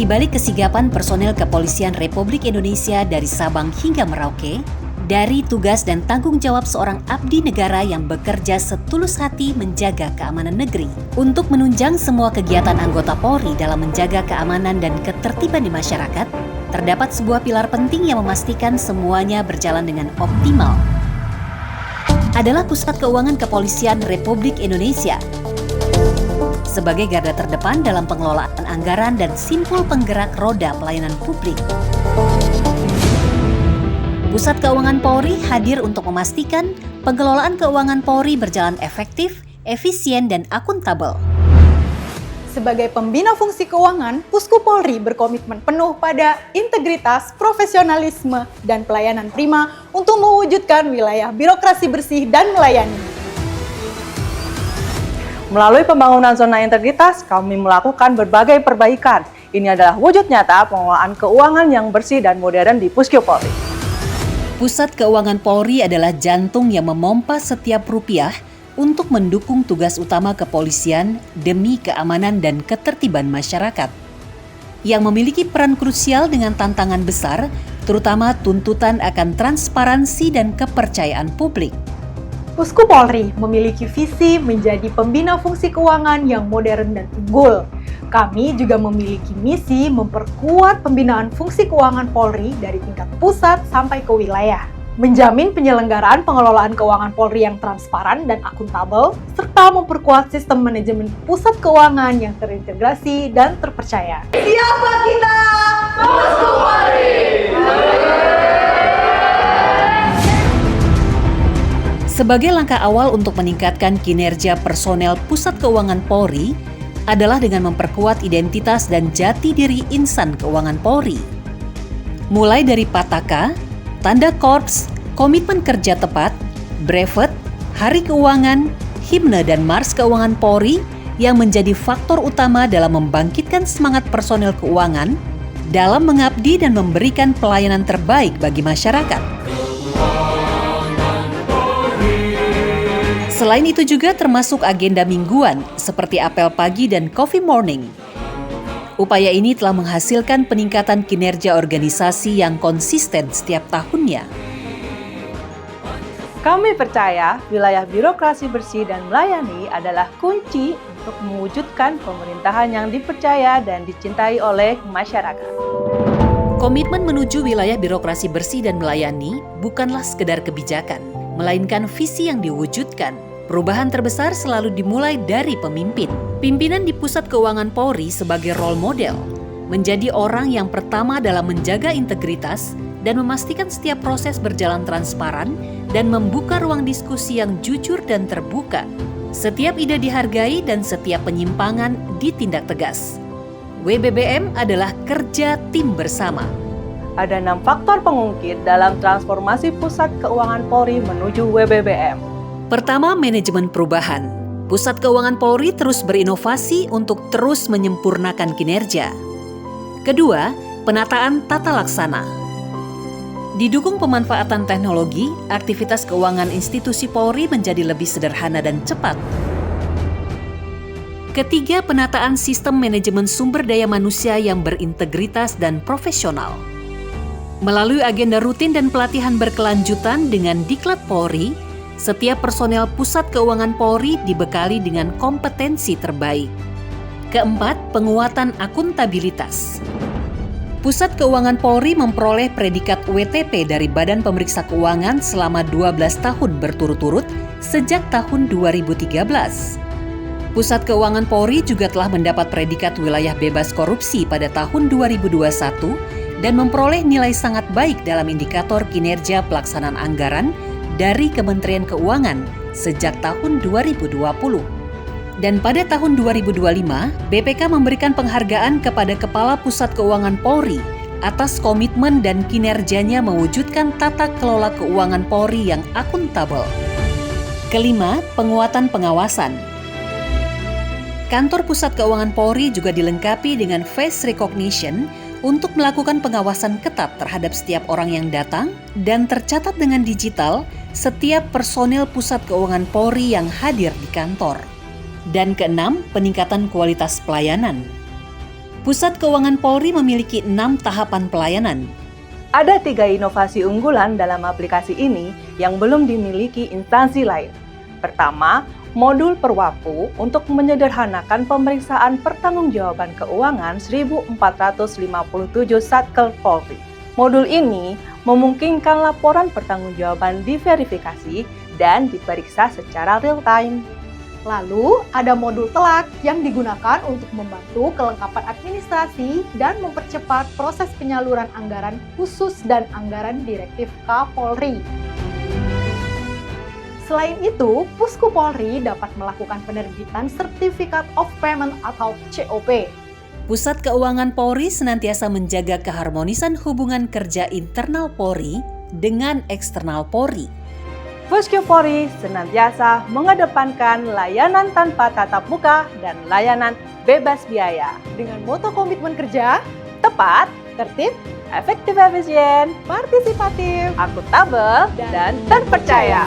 balik kesigapan personel Kepolisian Republik Indonesia dari Sabang hingga Merauke, dari tugas dan tanggung jawab seorang abdi negara yang bekerja setulus hati menjaga keamanan negeri. Untuk menunjang semua kegiatan anggota Polri dalam menjaga keamanan dan ketertiban di masyarakat, terdapat sebuah pilar penting yang memastikan semuanya berjalan dengan optimal. Adalah Pusat Keuangan Kepolisian Republik Indonesia. Sebagai garda terdepan dalam pengelolaan anggaran dan simpul penggerak roda pelayanan publik. Pusat Keuangan Polri hadir untuk memastikan pengelolaan keuangan Polri berjalan efektif, efisien, dan akuntabel. Sebagai pembina fungsi keuangan, Pusku Polri berkomitmen penuh pada integritas, profesionalisme, dan pelayanan prima untuk mewujudkan wilayah birokrasi bersih dan melayani. Melalui pembangunan zona integritas, kami melakukan berbagai perbaikan. Ini adalah wujud nyata pengelolaan keuangan yang bersih dan modern di Pusku Polri. Pusat Keuangan Polri adalah jantung yang memompa setiap rupiah untuk mendukung tugas utama kepolisian demi keamanan dan ketertiban masyarakat. Yang memiliki peran krusial dengan tantangan besar, terutama tuntutan akan transparansi dan kepercayaan publik. Pusku Polri memiliki visi menjadi pembina fungsi keuangan yang modern dan unggul. Kami juga memiliki misi memperkuat pembinaan fungsi keuangan Polri dari tingkat pusat sampai ke wilayah, menjamin penyelenggaraan pengelolaan keuangan Polri yang transparan dan akuntabel, serta memperkuat sistem manajemen pusat keuangan yang terintegrasi dan terpercaya. Siapa kita? Pusku Polri! Sebagai langkah awal untuk meningkatkan kinerja personel Pusat Keuangan Polri adalah dengan memperkuat identitas dan jati diri insan keuangan Polri. Mulai dari Pataka, tanda korps, komitmen kerja tepat, brevet, hari keuangan, himne dan mars keuangan Polri yang menjadi faktor utama dalam membangkitkan semangat personel keuangan dalam mengabdi dan memberikan pelayanan terbaik bagi masyarakat. Selain itu juga termasuk agenda mingguan seperti apel pagi dan coffee morning. Upaya ini telah menghasilkan peningkatan kinerja organisasi yang konsisten setiap tahunnya. Kami percaya wilayah birokrasi bersih dan melayani adalah kunci untuk mewujudkan pemerintahan yang dipercaya dan dicintai oleh masyarakat. Komitmen menuju wilayah birokrasi bersih dan melayani bukanlah sekedar kebijakan, melainkan visi yang diwujudkan. Perubahan terbesar selalu dimulai dari pemimpin. Pimpinan di Pusat Keuangan Polri sebagai role model, menjadi orang yang pertama dalam menjaga integritas dan memastikan setiap proses berjalan transparan dan membuka ruang diskusi yang jujur dan terbuka. Setiap ide dihargai dan setiap penyimpangan ditindak tegas. WBBM adalah kerja tim bersama. Ada 6 faktor pengungkit dalam transformasi Pusat Keuangan Polri menuju WBBM. Pertama, manajemen perubahan. Pusat Keuangan Polri terus berinovasi untuk terus menyempurnakan kinerja. Kedua, penataan tata laksana. Didukung pemanfaatan teknologi, aktivitas keuangan institusi Polri menjadi lebih sederhana dan cepat. Ketiga, penataan sistem manajemen sumber daya manusia yang berintegritas dan profesional. Melalui agenda rutin dan pelatihan berkelanjutan dengan Diklat Polri, setiap personel Pusat Keuangan Polri dibekali dengan kompetensi terbaik. Keempat, penguatan akuntabilitas. Pusat Keuangan Polri memperoleh predikat WTP dari Badan Pemeriksa Keuangan selama 12 tahun berturut-turut sejak tahun 2013. Pusat Keuangan Polri juga telah mendapat predikat wilayah bebas korupsi pada tahun 2021 dan memperoleh nilai sangat baik dalam indikator kinerja pelaksanaan anggaran dari Kementerian Keuangan sejak tahun 2020. Dan pada tahun 2025, BPK memberikan penghargaan kepada Kepala Pusat Keuangan Polri atas komitmen dan kinerjanya mewujudkan tata kelola keuangan Polri yang akuntabel. Kelima, penguatan pengawasan. Kantor Pusat Keuangan Polri juga dilengkapi dengan face recognition untuk melakukan pengawasan ketat terhadap setiap orang yang datang dan tercatat dengan digital setiap personel Pusat Keuangan Polri yang hadir di kantor. Dan keenam, peningkatan kualitas pelayanan. Pusat Keuangan Polri memiliki 6 tahapan pelayanan. Ada 3 inovasi unggulan dalam aplikasi ini yang belum dimiliki instansi lain. Pertama, modul Perwapu untuk menyederhanakan pemeriksaan pertanggungjawaban keuangan 1457 Satker Polri. Modul ini memungkinkan laporan pertanggungjawaban diverifikasi dan diperiksa secara real-time. Lalu, ada modul Telak yang digunakan untuk membantu kelengkapan administrasi dan mempercepat proses penyaluran anggaran khusus dan anggaran direktif Kapolri. Selain itu, Pusku Polri dapat melakukan penerbitan Certificate of Payment atau COP. Pusat Keuangan Polri senantiasa menjaga keharmonisan hubungan kerja internal Polri dengan eksternal Polri. Pusku Polri senantiasa mengedepankan layanan tanpa tatap muka dan layanan bebas biaya. Dengan moto komitmen kerja, Tepat, tertib, efektif, efisien, partisipatif, akuntabel, dan terpercaya.